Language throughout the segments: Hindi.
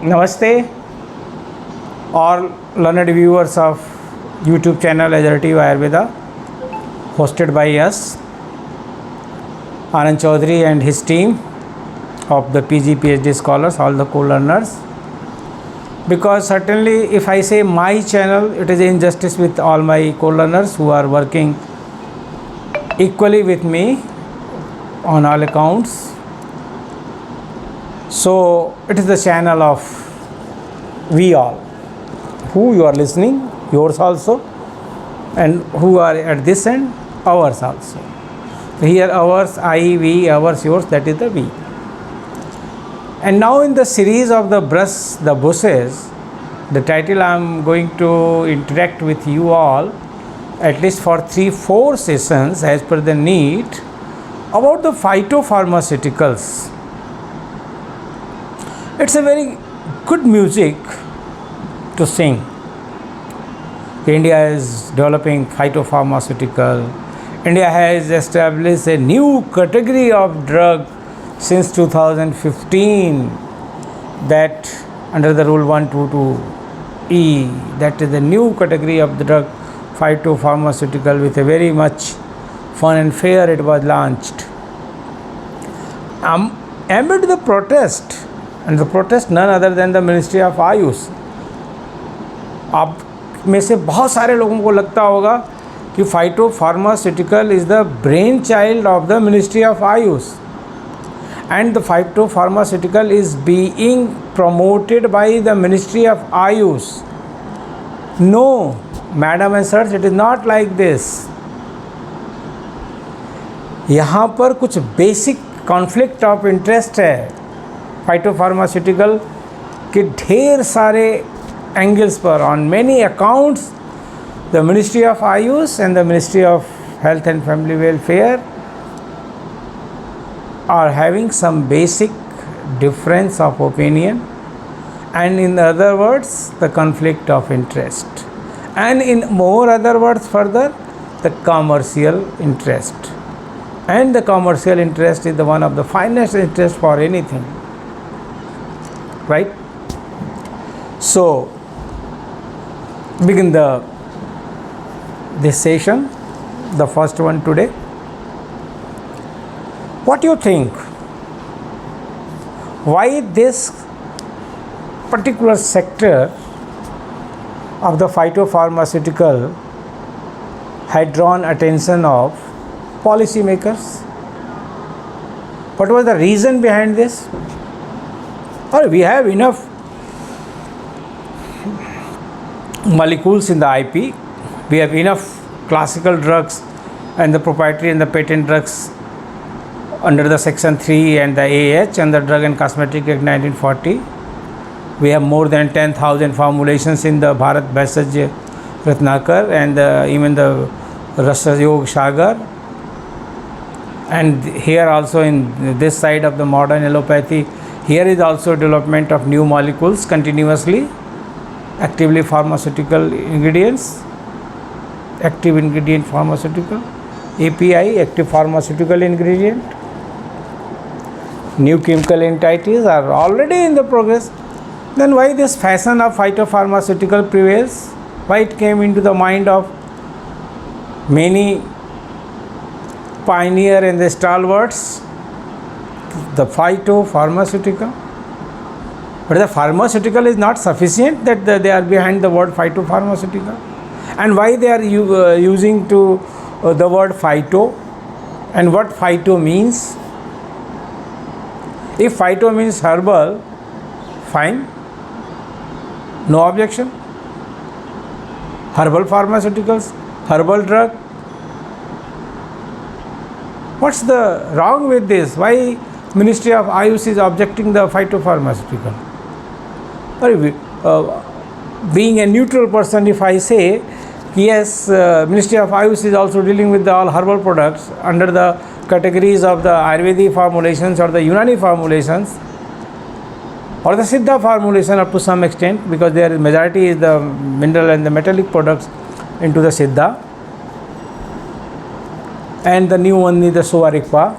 Namaste, all learned viewers of YouTube channel Azertive Ayurveda, hosted by us, Anand Chaudhary and his team of the PG PhD scholars, all the co-learners. Because certainly if I say my channel, it is injustice with all my co-learners who are working equally with me on all accounts. So it is the channel of we all, who you are listening, yours also, and who are at this end, ours also. Here ours, I, we, ours, yours, that is the we. And now in the series of the brush the bushes, the title I am going to interact with you all at least for 3-4 sessions as per the need about the phytopharmaceuticals. It's a very good music to sing. India is developing phytopharmaceutical. India has established a new category of drug since 2015, that under the rule 122E, that is the new category of the drug phytopharmaceutical. With a very much fun and fair it was launched. Amid the protest, and the protest none other than the Ministry of Ayush. आप में से बहुत सारे लोगों को लगता होगा कि phytopharmaceutical is the brain child of the ministry of AYUSH, and the phytopharmaceutical is being promoted by the Ministry of Ayush. No, madam and sirs, it is not like this. यहाँ पर कुछ बेसिक कॉन्फ्लिक्ट ऑफ इंटरेस्ट है फाइटोफार्मास्यूटिकल के ढेर सारे एंगल्स पर. On many accounts the ministry of Ayush and the ministry of health and family welfare are having some basic difference of opinion, and in other words the conflict of interest, and in more other words further the commercial interest. And the commercial interest is the one of the finest interest for anything, right? So begin this session, the first one today. What do you think? Why this particular sector of the phytopharmaceutical had drawn attention of policymakers? What was the reason behind this? Or we have enough molecules in the IP, we have enough classical drugs and the proprietary and the patent drugs under the section 3 and the AH and the Drug and Cosmetic Act 1940. We have more than 10,000 formulations in the Bharat Bhaisaj Ratnakar and even the Rasa Yog Sagar. And here also in this side of the modern allopathy, here is also development of new molecules continuously, actively pharmaceutical ingredients, active ingredient pharmaceutical, API, active pharmaceutical ingredient. New chemical entities are already in the progress. Then why this fashion of phytopharmaceutical prevails? Why it came into the mind of many pioneer and the stalwarts? The phytopharmaceutical. But the pharmaceutical is not sufficient that they are behind the word phytopharmaceutical. And why they are using to the word phyto, and what phyto means? If phyto means herbal, fine, no objection. Herbal pharmaceuticals, herbal drug. What's the wrong with this? Why Ministry of Ayush is objecting the phytopharmaceutical? Being a neutral person, if I say yes, Ministry of Ayush is also dealing with the all herbal products under the categories of the Ayurvedic formulations or the Unani formulations or the Siddha formulation up to some extent, because there is majority is the mineral and the metallic products into the Siddha, and the new one is the Suvarikpa.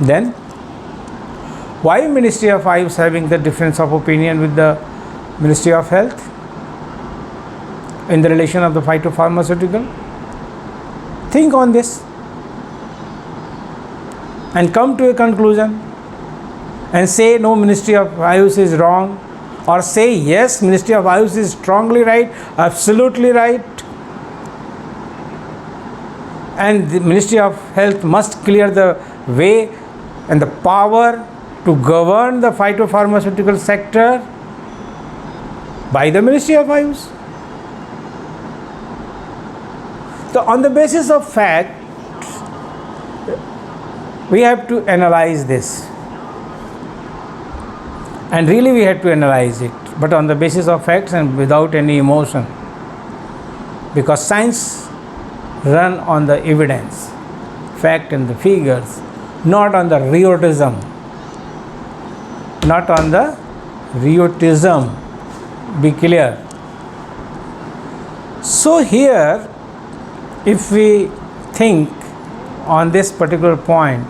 Then Why Ministry of Ayush having the difference of opinion with the Ministry of Health in the relation of the phytopharmaceutical? Think on this and come to a conclusion, and say no, Ministry of Ayush is wrong, or say yes, Ministry of Ayush is strongly right, absolutely right, and the Ministry of Health must clear the way and the power to govern the phytopharmaceutical sector by the Ministry of Ayush. So on the basis of fact, we have to analyze this, and really we have to analyze it, but on the basis of facts and without any emotion, because science run on the evidence, fact and the figures, not on the rheumatism, not on the rheumatism, be clear. So here, if we think on this particular point,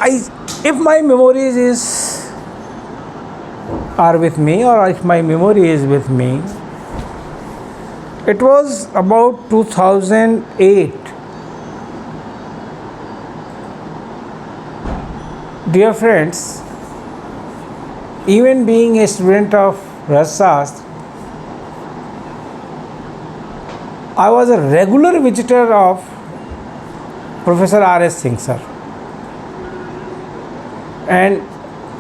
if my memories are with me, or if my memory is with me, it was about 2008. Dear friends, even being a student of Rasashastra, I was a regular visitor of Professor R.S. Singh sir. And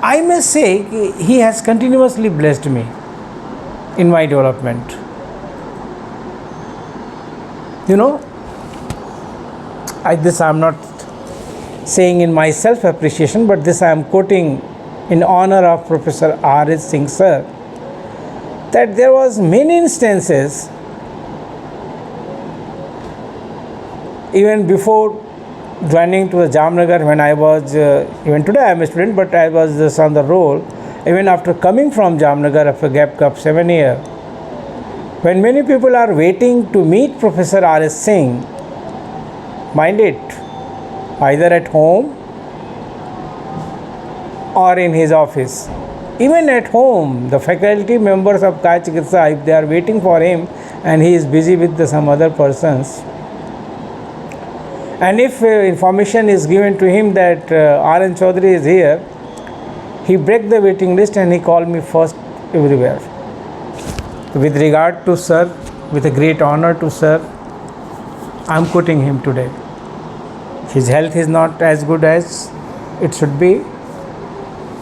I may say he has continuously blessed me in my development. You know, this I am not saying in my self-appreciation, but this I am quoting in honor of Professor R.S. Singh sir, that there was many instances, even before joining to the Jamnagar, when I was, even today I am a student, but I was just on the roll, even after coming from Jamnagar after a gap of 7 years, when many people are waiting to meet Professor R.S. Singh, mind it, either at home or in his office. Even at home, the faculty members of Kaya Chikitsa, if they are waiting for him and he is busy with some other persons, and if information is given to him that R.N. Chaudhary is here, he break the waiting list and he called me first everywhere. With regard to sir, with a great honor to sir, I am quoting him today. His health is not as good as it should be,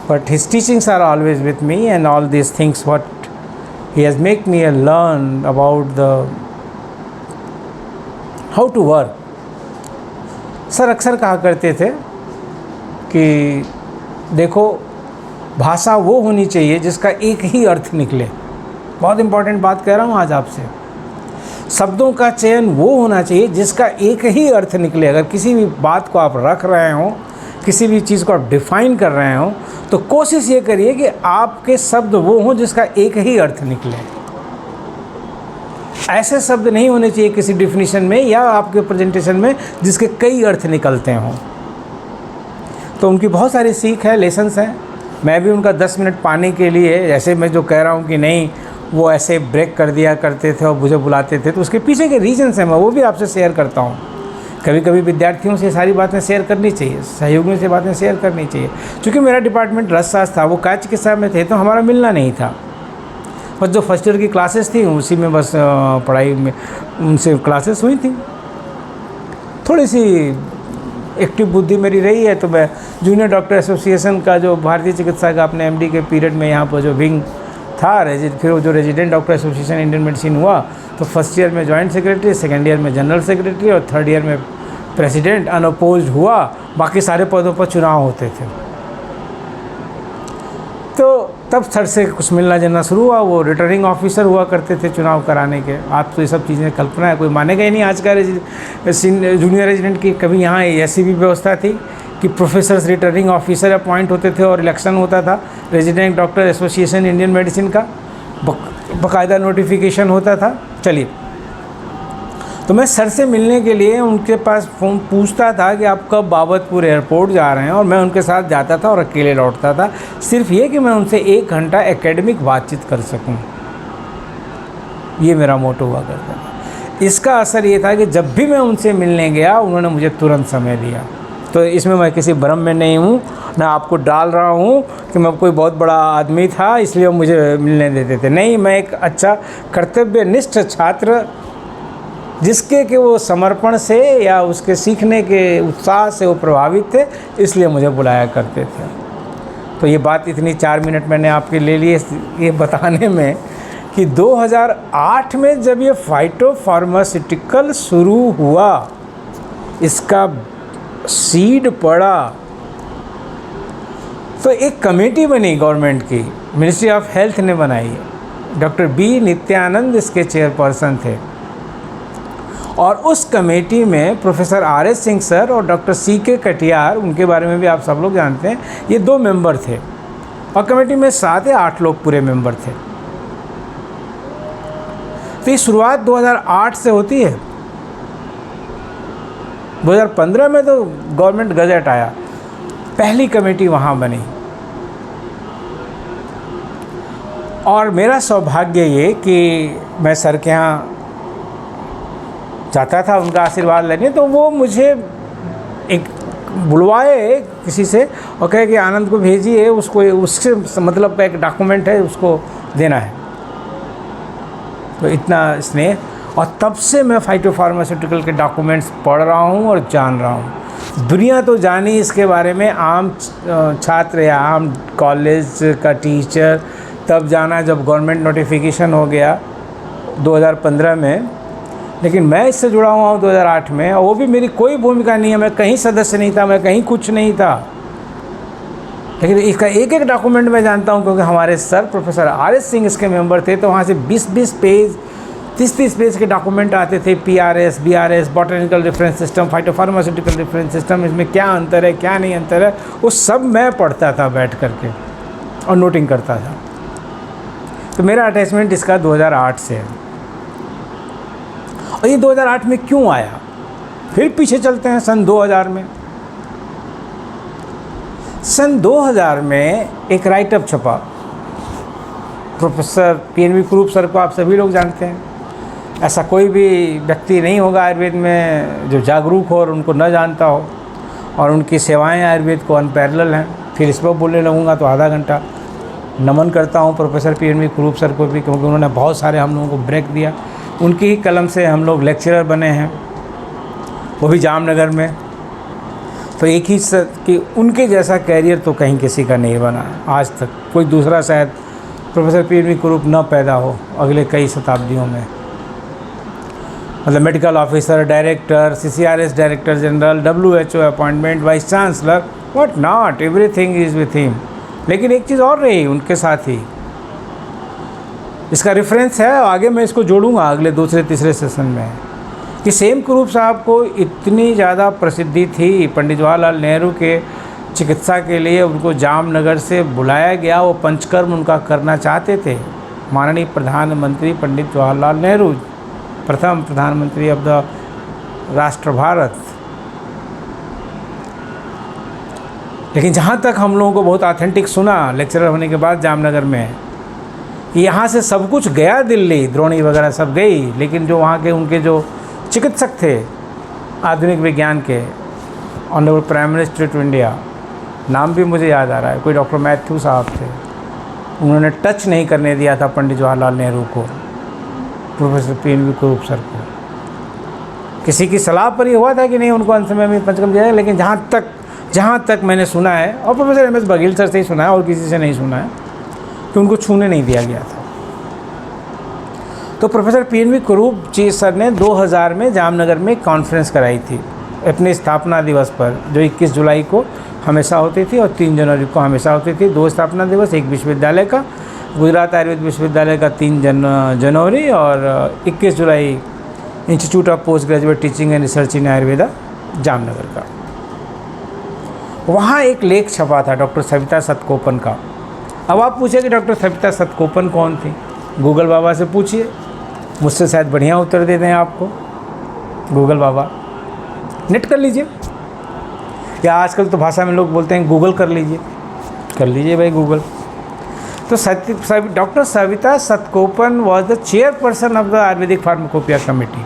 but his teachings are always with me, and all these things what he has made me learn about the how to work. Sir अक्सर कहा करते थे कि देखो, भाषा वो होनी चाहिए जिसका एक ही अर्थ निकले। बहुत इम्पोर्टेंट बात कह रहा हूँ आज आपसे। शब्दों का चयन वो होना चाहिए जिसका एक ही अर्थ निकले। अगर किसी भी बात को आप रख रहे हो, किसी भी चीज़ को आप डिफ़ाइन कर रहे हो, तो कोशिश ये करिए कि आपके शब्द वो हों जिसका एक ही अर्थ निकले। ऐसे शब्द नहीं होने चाहिए किसी डिफिनीशन में या आपके प्रेजेंटेशन में जिसके कई अर्थ निकलते हों। तो उनकी बहुत सारी सीख है, लेसन्स हैं। मैं भी उनका 10 मिनट पाने के लिए, ऐसे मैं जो कह रहा हूँ कि नहीं वो ऐसे ब्रेक कर दिया करते थे और मुझे बुलाते थे, तो उसके पीछे के रीजन्स हैं, मैं वो भी आपसे शेयर करता हूँ। कभी कभी विद्यार्थियों से सारी बातें शेयर करनी चाहिए, सहयोगियों से बातें शेयर करनी चाहिए। चूँकि मेरा डिपार्टमेंट रसशास्त्र था, वो काया चिकित्सा में थे, तो हमारा मिलना नहीं था। बस जो फर्स्ट ईयर की क्लासेस थी उसी में बस पढ़ाई में उनसे क्लासेस हुई थी। थोड़ी सी एक्टिव बुद्धि मेरी रही है, तो मैं जूनियर डॉक्टर एसोसिएशन का जो भारतीय चिकित्सा का अपने एमडी के पीरियड में यहाँ पर जो विंग था, फिर वो जो resident doctor association Indian medicine हुआ, तो फर्स्ट ईयर में जॉइंट सेक्रेटरी, सेकेंड ईयर में जनरल सेक्रेटरी और थर्ड ईयर में प्रेसिडेंट अनअपोज्ड हुआ। बाकी सारे पदों पर चुनाव होते थे। तो तब सर से कुछ मिलना जुलना शुरू हुआ। वो रिटर्निंग ऑफिसर हुआ करते थे चुनाव कराने के। आप तो ये सब चीज़ें कल्पना है, कोई मानेगा ही नहीं। आज का जूनियर रेजिडेंट की कभी यहाँ ऐसी भी व्यवस्था थी कि प्रोफेसर्स रिटर्निंग ऑफिसर अपॉइंट होते थे और इलेक्शन होता था resident doctor association Indian medicine का, बाकायदा नोटिफिकेशन होता था। चलिए, तो मैं सर से मिलने के लिए उनके पास फ़ोन पूछता था कि आप कब बाबतपुर एयरपोर्ट जा रहे हैं, और मैं उनके साथ जाता था और अकेले लौटता था, सिर्फ ये कि मैं उनसे 1 घंटा एकेडमिक बातचीत कर सकूं। ये मेरा मोटो हुआ करता था। इसका असर ये था कि जब भी मैं उनसे मिलने गया उन्होंने मुझे तुरंत समय दिया। तो इसमें मैं किसी भ्रम में नहीं हूँ, ना आपको डाल रहा हूँ कि मैं कोई बहुत बड़ा आदमी था इसलिए वो मुझे मिलने देते थे। नहीं, मैं एक अच्छा कर्तव्यनिष्ठ छात्र, जिसके कि वो समर्पण से या उसके सीखने के उत्साह से वो प्रभावित थे, इसलिए मुझे बुलाया करते थे। तो ये बात इतनी 4 मिनट मैंने आपके ले लिए ये बताने में कि 2008 में जब ये फाइटोफार्मास्यूटिकल शुरू हुआ, इसका सीड पड़ा, तो एक कमेटी बनी गवर्नमेंट की, मिनिस्ट्री ऑफ हेल्थ ने बनाई। डॉक्टर बी नित्यानंद इसके चेयरपर्सन थे, और उस कमेटी में प्रोफेसर आर.एस. सिंह सर और डॉक्टर C.K. कटियार, उनके बारे में भी आप सब लोग जानते हैं, ये 2 मेंबर थे, और कमेटी में 7 या 8 लोग पूरे मेंबर थे। तो ये शुरुआत 2008 से होती है। 2015 में तो गवर्नमेंट गजट आया, पहली कमेटी वहाँ बनी। और मेरा सौभाग्य ये कि मैं सर के यहाँ जाता था उनका आशीर्वाद लेने, तो वो मुझे एक बुलवाए किसी से और कहे कि आनंद को भेजिए, उसको उससे मतलब एक डॉक्यूमेंट है उसको देना है। तो इतना स्नेह, और तब से मैं फाइटोफार्मास्यूटिकल के डॉक्यूमेंट्स पढ़ रहा हूँ और जान रहा हूँ। दुनिया तो जानी इसके बारे में, आम छात्र या आम कॉलेज का टीचर तब जाना जब गवर्नमेंट नोटिफिकेशन हो गया 2015 में, लेकिन मैं इससे जुड़ा हुआ हूँ 2008 में, और वो भी मेरी कोई भूमिका नहीं है, मैं कहीं सदस्य नहीं था, मैं कहीं कुछ नहीं था, लेकिन इसका एक एक डॉक्यूमेंट मैं जानता हूँ क्योंकि हमारे सर प्रोफेसर आर.एस. सिंह इसके मेंबर थे। तो वहाँ से 20-20 पेज 30-30 पेज के डॉक्यूमेंट आते थे, PRS, BRS, botanical reference system, phytopharmaceutical reference system, इसमें क्या अंतर है क्या नहीं अंतर है, वो सब मैं पढ़ता था बैठ करके और नोटिंग करता था। तो मेरा अटैचमेंट इसका 2008 से है। और ये 2008 में क्यों आया, फिर पीछे चलते हैं सन 2000 में। सन 2000 में एक राइटअप छपा, प्रोफेसर PNV कुरूप सर को आप सभी लोग जानते हैं। ऐसा कोई भी व्यक्ति नहीं होगा आयुर्वेद में जो जागरूक हो और उनको न जानता हो, और उनकी सेवाएं आयुर्वेद को अनपैरेलल हैं। फिर इस पर बोलने लगूंगा तो आधा घंटा। नमन करता हूं प्रोफेसर PNV कुरूप सर को भी, क्योंकि उन्होंने बहुत सारे हम लोगों को ब्रेक दिया। उनकी ही कलम से हम लोग लेक्चरर बने हैं, वो भी जामनगर में। तो एक ही कि उनके जैसा कैरियर तो कहीं किसी का नहीं बना आज तक, कोई दूसरा शायद प्रोफेसर PNV कुरूप न पैदा हो अगले कई शताब्दियों में। मतलब medical officer, director, CCRS director general, WHO appointment, vice chancellor, what not, everything is with him. लेकिन एक चीज़ और रही उनके साथ ही, इसका रेफरेंस है, आगे मैं इसको जोड़ूंगा अगले दूसरे तीसरे सेशन में, कि सेम कुरूप साहब को इतनी ज़्यादा प्रसिद्धि थी पंडित जवाहरलाल नेहरू के चिकित्सा के लिए, उनको जामनगर से बुलाया गया, वो पंचकर्म उनका करना चाहते थे। माननीय प्रधानमंत्री पंडित जवाहरलाल नेहरू, प्रथम प्रधानमंत्री ऑफ द राष्ट्र भारत। लेकिन जहाँ तक हम लोगों को बहुत ऑथेंटिक सुना लेक्चरर होने के बाद जामनगर में, यहाँ से सब कुछ गया दिल्ली, द्रोणी वगैरह सब गई, लेकिन जो वहाँ के उनके जो चिकित्सक थे आधुनिक विज्ञान के, honourable prime minister of India, नाम भी मुझे याद आ रहा है, कोई डॉक्टर मैथ्यू साहब थे, उन्होंने टच नहीं करने दिया था पंडित जवाहरलाल नेहरू को, प्रोफेसर PNV कुरूप सर को। किसी की सलाह पर ही हुआ था कि नहीं उनको अंत समय में पंचकर्म दिया जाए, लेकिन जहाँ तक मैंने सुना है, और प्रोफेसर MS बघेल सर से ही सुना है और किसी से नहीं सुना है, कि उनको छूने नहीं दिया गया था। तो प्रोफेसर PNV कुरूप जी सर ने 2000 में जामनगर में कॉन्फ्रेंस कराई थी अपने स्थापना दिवस पर, जो 21 जुलाई को हमेशा होती थी और 3 जनवरी को हमेशा होती थी। 2 स्थापना दिवस, एक विश्वविद्यालय का, गुजरात आयुर्वेद विश्वविद्यालय का 3 जनवरी, और 21 जुलाई institute of post graduate teaching and research in Ayurveda Jamnagar का। वहाँ एक लेख छपा था डॉक्टर सविता सतकोपन का। अब आप पूछिए कि डॉक्टर सविता सतकोपन कौन थी, गूगल बाबा से पूछिए, मुझसे शायद बढ़िया उत्तर दे दें आपको। गूगल बाबा, नेट कर लीजिए, या आजकल तो भाषा में लोग बोलते हैं गूगल कर लीजिए भाई गूगल। तो doctor Savita Satakopan was the chairperson of the Ayurvedic pharmacopoeia committee,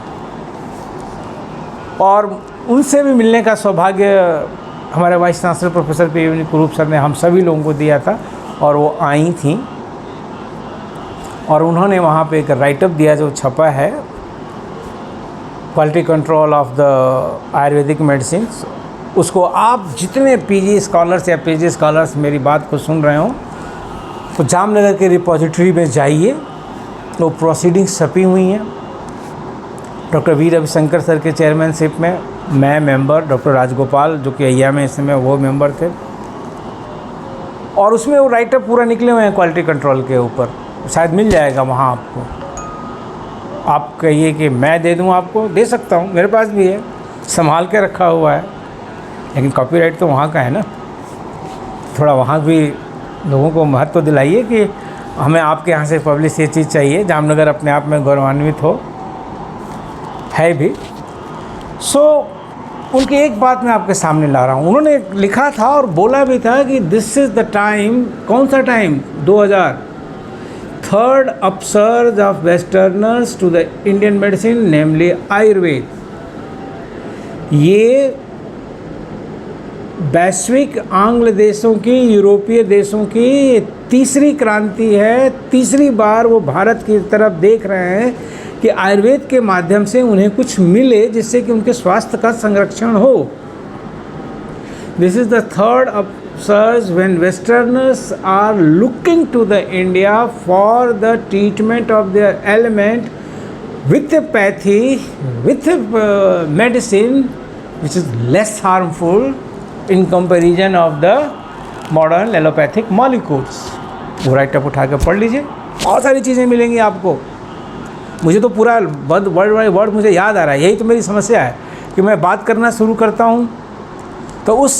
और उनसे भी मिलने का सौभाग्य हमारे vice chancellor professor P Kurup sir ने हम सभी लोगों को दिया था, और वो आई थी और उन्होंने वहाँ पे एक राइटअप दिया जो छपा है, quality control of the Ayurvedic medicine. उसको आप जितने पीजी स्कॉलर्स या पीजी स्कॉलर्स मेरी बात को सुन रहे हो तो जामनगर के रिपोजिटरी में जाइए, वो प्रोसीडिंग्स छपी हुई हैं डॉक्टर वी रविशंकर सर के चेयरमैनशिप में, मैं मेंबर, डॉक्टर राजगोपाल जो कि अय्या में इस समय वो मेंबर थे, और उसमें वो राइटअप पूरा निकले हुए हैं क्वालिटी कंट्रोल के ऊपर, शायद मिल जाएगा वहाँ आपको। आप कहिए कि मैं दे दूँ, आपको दे सकता हूँ, मेरे पास भी है, संभाल के रखा हुआ है, लेकिन कॉपीराइट तो वहाँ का है ना। थोड़ा वहाँ भी लोगों को महत्व दिलाइए कि हमें आपके यहाँ से पब्लिश ये चीज़ चाहिए। जामनगर अपने आप में गौरवान्वित हो है भी। उनकी एक बात मैं आपके सामने ला रहा हूँ। उन्होंने लिखा था और बोला भी था कि दिस इज़ द टाइम, कौन सा time, 2000, third upsurge of westerners to the Indian medicine namely Ayurveda. ये वैश्विक आंग्ल देशों की, यूरोपीय देशों की तीसरी क्रांति है। तीसरी बार वो भारत की तरफ देख रहे हैं कि आयुर्वेद के माध्यम से उन्हें कुछ मिले जिससे कि उनके स्वास्थ्य का संरक्षण हो। This is the third upsurge when westerners are looking to the India for the treatment of their ailment with pathy, with medicine which is less harmful in comparison of the modern allopathic molecules। वो राइटअप उठा के पढ़ लीजिए, बहुत सारी चीज़ें मिलेंगी आपको। मुझे तो पूरा वर्ड बाय वर्ड मुझे याद आ रहा है। यही तो मेरी समस्या है कि मैं बात करना शुरू करता हूँ तो उस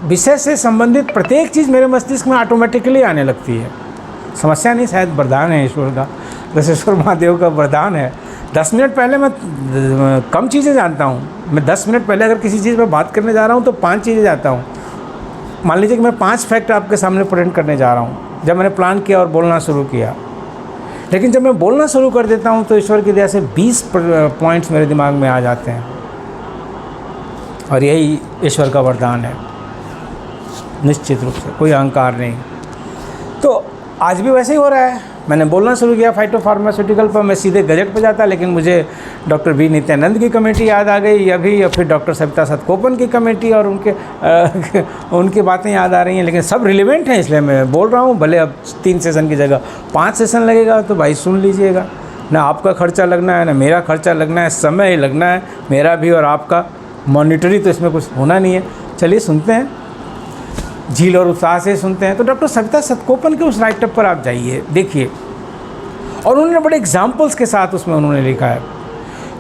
विषय से संबंधित प्रत्येक चीज़ मेरे मस्तिष्क में ऑटोमेटिकली आने लगती है। समस्या नहीं, शायद वरदान है ईश्वर का, दशेश्वर महादेव का वरदान है। 10 मिनट पहले मैं कम चीज़ें जानता हूँ। मैं 10 मिनट पहले अगर किसी चीज़ पर बात करने जा रहा हूँ तो 5 चीज़ें जानता हूँ। मान लीजिए कि मैं 5 फैक्ट आपके सामने प्रेजेंट करने जा रहा हूँ जब मैंने प्लान किया और बोलना शुरू किया, लेकिन जब मैं बोलना शुरू कर देता हूँ तो ईश्वर की दया से 20 पॉइंट्स मेरे दिमाग में आ जाते हैं, और यही ईश्वर का वरदान है, निश्चित रूप से, कोई अहंकार नहीं। तो आज भी वैसे ही हो रहा है। मैंने बोलना शुरू किया फाइटोफार्मास्यूटिकल पर, मैं सीधे गजट पर जाता, लेकिन मुझे डॉक्टर वी नित्यानंद की कमेटी याद आ गई अभी, या फिर डॉक्टर सविता सतकोपन की कमेटी और उनकी बातें याद आ रही हैं। लेकिन सब रिलेवेंट हैं, इसलिए मैं बोल रहा हूँ। भले अब 3 सेशन की जगह 5 सेशन लगेगा तो भाई सुन लीजिएगा। ना आपका खर्चा लगना है, ना मेरा खर्चा लगना है, समय ही लगना है, मेरा भी और आपका। मॉनिटरी तो इसमें कुछ होना नहीं है। चलिए सुनते हैं, झील और उत्साह से सुनते हैं। तो डॉक्टर सविता सतकोपन के उस राइटअप पर आप जाइए, देखिए, और उन्होंने बड़े एग्जाम्पल्स के साथ उसमें उन्होंने लिखा है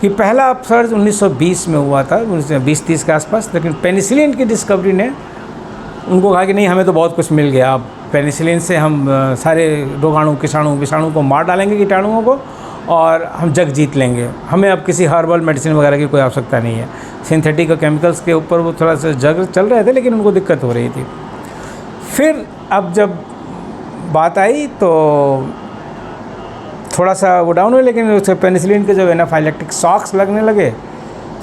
कि पहला अपसर्ज 1920 में हुआ था, 1920-30 के आसपास। लेकिन पेनिसिलिन की डिस्कवरी ने उनको कहा कि नहीं, हमें तो बहुत कुछ मिल गया, अब पेनिसिलिन से हम सारे रोगाणु विषाणु को मार डालेंगे, कीटाणुओं को, और हम जग जीत लेंगे। हमें अब किसी हर्बल मेडिसिन वगैरह की कोई आवश्यकता नहीं है। सिंथेटिक और केमिकल्स के ऊपर वो थोड़ा सा जग चल रहे थे, लेकिन उनको दिक्कत हो रही थी। फिर अब जब बात आई तो थोड़ा सा वो डाउन हुई, लेकिन उससे पेनिसिलिन के जब एनाफाइलेक्टिक शॉक्स लगने लगे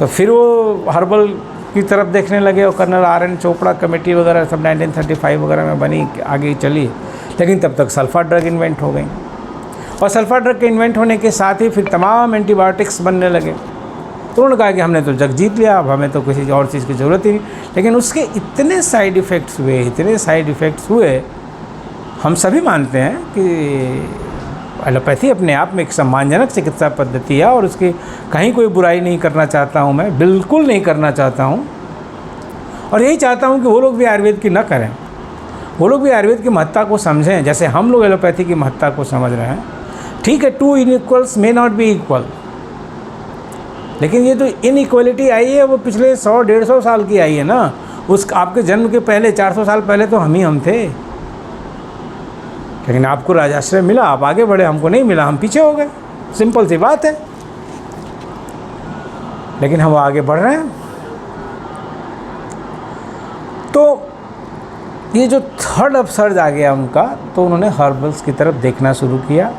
तो फिर वो हर्बल की तरफ देखने लगे, और कर्नल RN चोपड़ा कमेटी वगैरह सब 1935 वगैरह में बनी, आगे चली। लेकिन तब तक सल्फा ड्रग इन्वेंट हो गई, और सल्फा ड्रग के इन्वेंट होने के साथ ही फिर तमाम एंटीबायोटिक्स बनने लगे। तो उन्होंने कहा कि हमने तो जग जीत लिया, अब हमें तो किसी और चीज़ की ज़रूरत ही नहीं। लेकिन उसके इतने साइड इफ़ेक्ट्स हुए, हम सभी मानते हैं कि एलोपैथी अपने आप में एक सम्मानजनक चिकित्सा पद्धति है, और उसकी कहीं कोई बुराई नहीं करना चाहता हूँ, मैं बिल्कुल नहीं करना चाहता हूँ। और यही चाहता हूँ कि वो लोग भी आयुर्वेद की न करें, वो लोग भी आयुर्वेद की महत्ता को समझें, जैसे हम लोग एलोपैथी की महत्ता को समझ रहे हैं। ठीक है, 2 इनइक्वल्स मे नॉट बी इक्वल, लेकिन ये तो इनइक्वलिटी आई है वो पिछले 100-150 साल की आई है ना। उस आपके जन्म के पहले 400 साल पहले तो हम थे, लेकिन आपको राजाश्रय मिला, आप आगे बढ़े, हमको नहीं मिला, हम पीछे हो गए। सिंपल सी बात है। लेकिन हम आगे बढ़ रहे हैं। तो ये जो थर्ड अपसर्ज आ गया उनका, तो उन्होंने हर्बल्स की तरफ देखना शुरू किया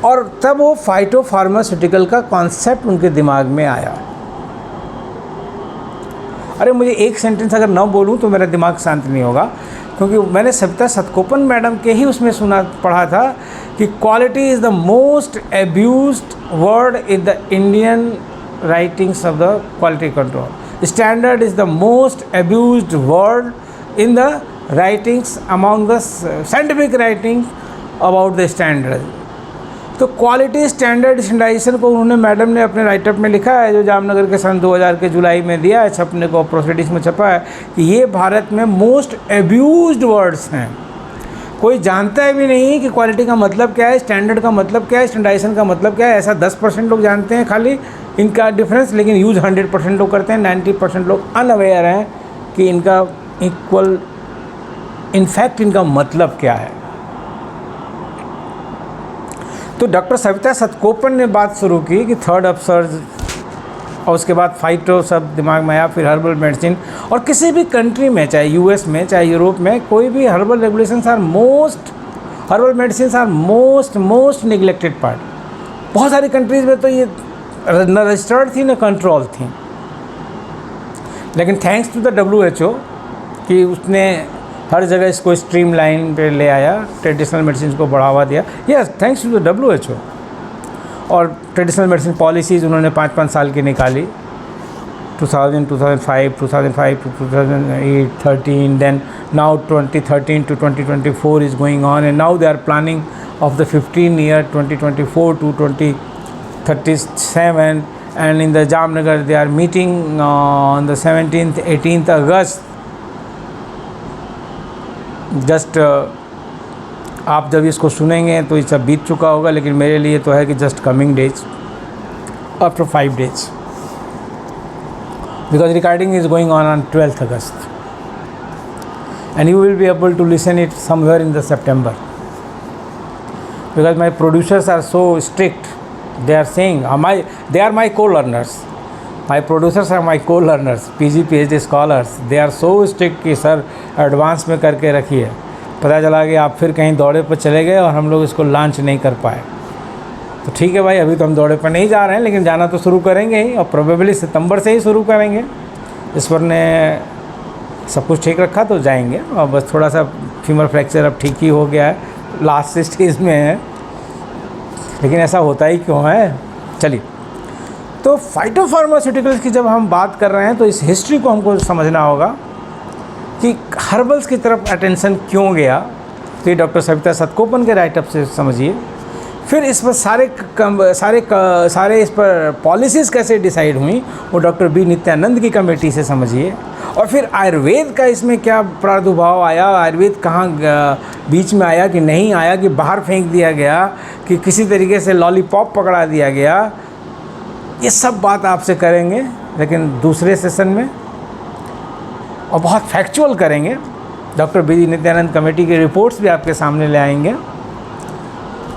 और तब वो फाइटोफार्मास्यूटिकल का कॉन्सेप्ट उनके दिमाग में आया। अरे मुझे एक सेंटेंस अगर ना बोलूँ तो मेरा दिमाग शांत नहीं होगा, क्योंकि मैंने सविता सतकोपन मैडम के ही उसमें पढ़ा था कि quality is the most abused word in the Indian writings of the quality control. Standard is the most abused word in the writings among the scientific writings about the standard। तो क्वालिटी स्टैंडर्ड स्टैंडर्डाइजेशन को उन्होंने मैडम ने अपने राइटअप में लिखा है, जो जामनगर के सन 2000 के जुलाई में दिया है, छपने को प्रोसीडिंग्स में छपा है कि ये भारत में मोस्ट एब्यूज्ड वर्ड्स हैं। कोई जानता है भी नहीं कि क्वालिटी का मतलब क्या है, स्टैंडर्ड का मतलब क्या है, स्टैंडर्डाइजेशन का मतलब क्या है। ऐसा 10% लोग जानते हैं खाली इनका डिफरेंस, लेकिन यूज़ 100% लोग करते हैं। 90% लोग अनअवेयर हैं कि इनका इक्वल इनफैक्ट इनका मतलब क्या है। तो डॉक्टर सविता सतकोपन ने बात शुरू की कि थर्ड अपसर्ज, और उसके बाद फाइटो सब दिमाग में आया, फिर हर्बल मेडिसिन। और किसी भी कंट्री में, चाहे यूएस में चाहे यूरोप में, कोई भी herbal regulations are most, herbal medicine are most neglected part. बहुत सारी कंट्रीज़ में तो ये न रजिस्टर्ड थी न कंट्रोल थी, लेकिन थैंक्स टू द WHO कि उसने हर जगह इसको स्ट्रीमलाइन पे ले आया, ट्रेडिशनल मेडिसिन को बढ़ावा दिया। Yes, thanks to the WHO। और ट्रेडिशनल मेडिसिन पॉलिसीज़ उन्होंने 5-5 साल की निकाली, 2000, 2005, 2005 to 2008, 13, then now 2013 to 2024 is going on, and now they are planning of the 15-year 2024 to 2037, and in the Jamnagar they are meeting on the 17th 18th August। Just आप जब इसको सुनेंगे तो ये सब बीत चुका होगा, लेकिन मेरे लिए तो है कि just coming days after 5 days, because recording is going on 12th August, and you will be able to listen it somewhere in the September, because my producers are so strict. They are saying they are my co-learners, my producers are my co-learners, PG PhD scholars, they are so strict कि सर एडवांस में करके रखिए। पता चला कि आप फिर कहीं दौड़े पर चले गए और हम लोग इसको लॉन्च नहीं कर पाए। तो ठीक है भाई, अभी तो हम दौड़े पर नहीं जा रहे हैं, लेकिन जाना तो शुरू करेंगे ही, और प्रोबेबली सितंबर से ही शुरू करेंगे। ईश्वर ने सब कुछ ठीक रखा तो जाएंगे। और बस थोड़ा सा फीमर फ्रैक्चर अब ठीक ही हो गया है, लास्ट स्टेज में है, लेकिन ऐसा होता ही क्यों है। चलिए, तो फाइटोफार्मास्यूटिकल्स की जब हम बात कर रहे हैं तो इस हिस्ट्री को हमको समझना होगा कि हर्बल्स की तरफ अटेंशन क्यों गया। तो ये डॉक्टर सविता सतकोपन के राइटअप से समझिए। फिर इस पर सारे इस पर पॉलिसीज़ कैसे डिसाइड हुई, वो डॉक्टर बी नित्यानंद की कमेटी से समझिए। और फिर आयुर्वेद का इसमें क्या प्रादुर्भाव आया, आयुर्वेद कहाँ बीच में आया कि नहीं आया, कि बाहर फेंक दिया गया, कि किसी तरीके से लॉलीपॉप पकड़ा दिया गया, ये सब बात आपसे करेंगे, लेकिन दूसरे सेशन में, और बहुत फैक्चुअल करेंगे। डॉक्टर बी नित्यानंद कमेटी की रिपोर्ट्स भी आपके सामने ले आएंगे।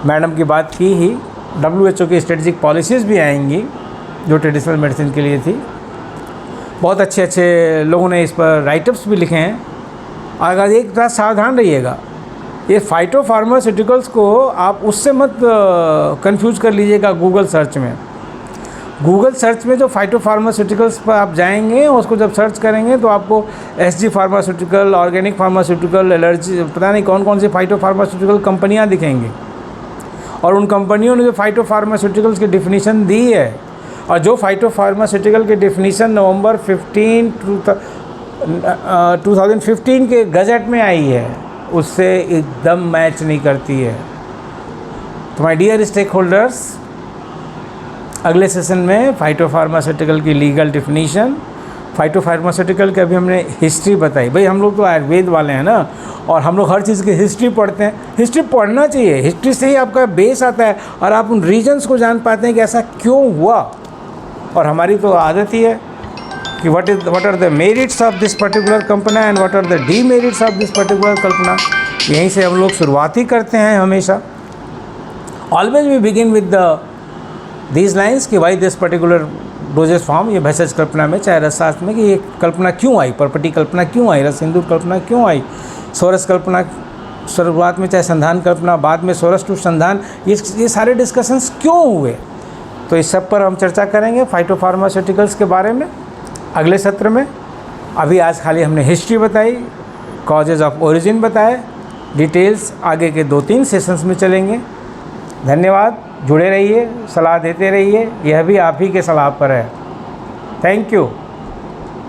मैडम की बात की ही, WHO की स्ट्रेटजिक पॉलिसीज़ भी आएंगी जो ट्रेडिशनल मेडिसिन के लिए थी। बहुत अच्छे अच्छे लोगों ने इस पर राइटअप्स भी लिखे हैं। अगर एक बात सावधान रहिएगा, ये फाइटोफार्मास्यूटिकल्स को आप उससे मत कंफ्यूज कर लीजिएगा। गूगल सर्च में जो फाइटोफार्मास्यूटिकल्स पर आप जाएंगे, उसको जब सर्च करेंगे तो आपको SG pharmaceutical, organic pharmaceutical, allergy, पता नहीं कौन कौन सी फाइटोफार्मास्यूटिकल कंपनियां दिखेंगी। और उन कंपनियों ने जो फाइटोफार्मास्यूटिकल्स की डिफिनीशन दी है, और जो फाइटोफार्मास्यूटिकल की डिफिनीशन नवंबर 15 2015 के गजट में आई है, उससे एकदम मैच नहीं करती है। तो माय डियर स्टेक होल्डर्स, अगले सेशन में फाइटोफार्मास्यूटिकल की लीगल डिफिनीशन, फाइटोफार्मास्यूटिकल की अभी हमने हिस्ट्री बताई। भाई हम लोग तो आयुर्वेद वाले हैं ना, और हम लोग हर चीज़ की हिस्ट्री पढ़ते हैं। हिस्ट्री पढ़ना चाहिए, हिस्ट्री से ही आपका बेस आता है और आप उन रीजन्स को जान पाते हैं कि ऐसा क्यों हुआ। और हमारी तो आदत ही है कि what are the merits of this particular कल्पना and what are the demerits of this particular कल्पना। यहीं से हम लोग शुरुआत ही करते हैं हमेशा। Always we begin with these lines कि why this particular doses form, ये भेषज कल्पना में चाहे रसशास्त्र में कि ये कल्पना क्यों आई, पर्पटी कल्पना क्यों आई, रस सिंदूर कल्पना क्यों आई, सोरस कल्पना शुरुआत में, चाहे संधान कल्पना बाद में, सोरस टू संधान, ये सारे डिस्कशंस क्यों हुए। तो इस सब पर हम चर्चा करेंगे फाइटोफार्मास्यूटिकल्स के बारे में अगले सत्र में। अभी आज खाली हमने हिस्ट्री बताई, कॉजेज ऑफ ओरिजिन बताए, डिटेल्स आगे के 2-3 सेशंस में चलेंगे। धन्यवाद, जुड़े रहिए, सलाह देते रहिए, यह भी आप ही के सलाह पर है। Thank you.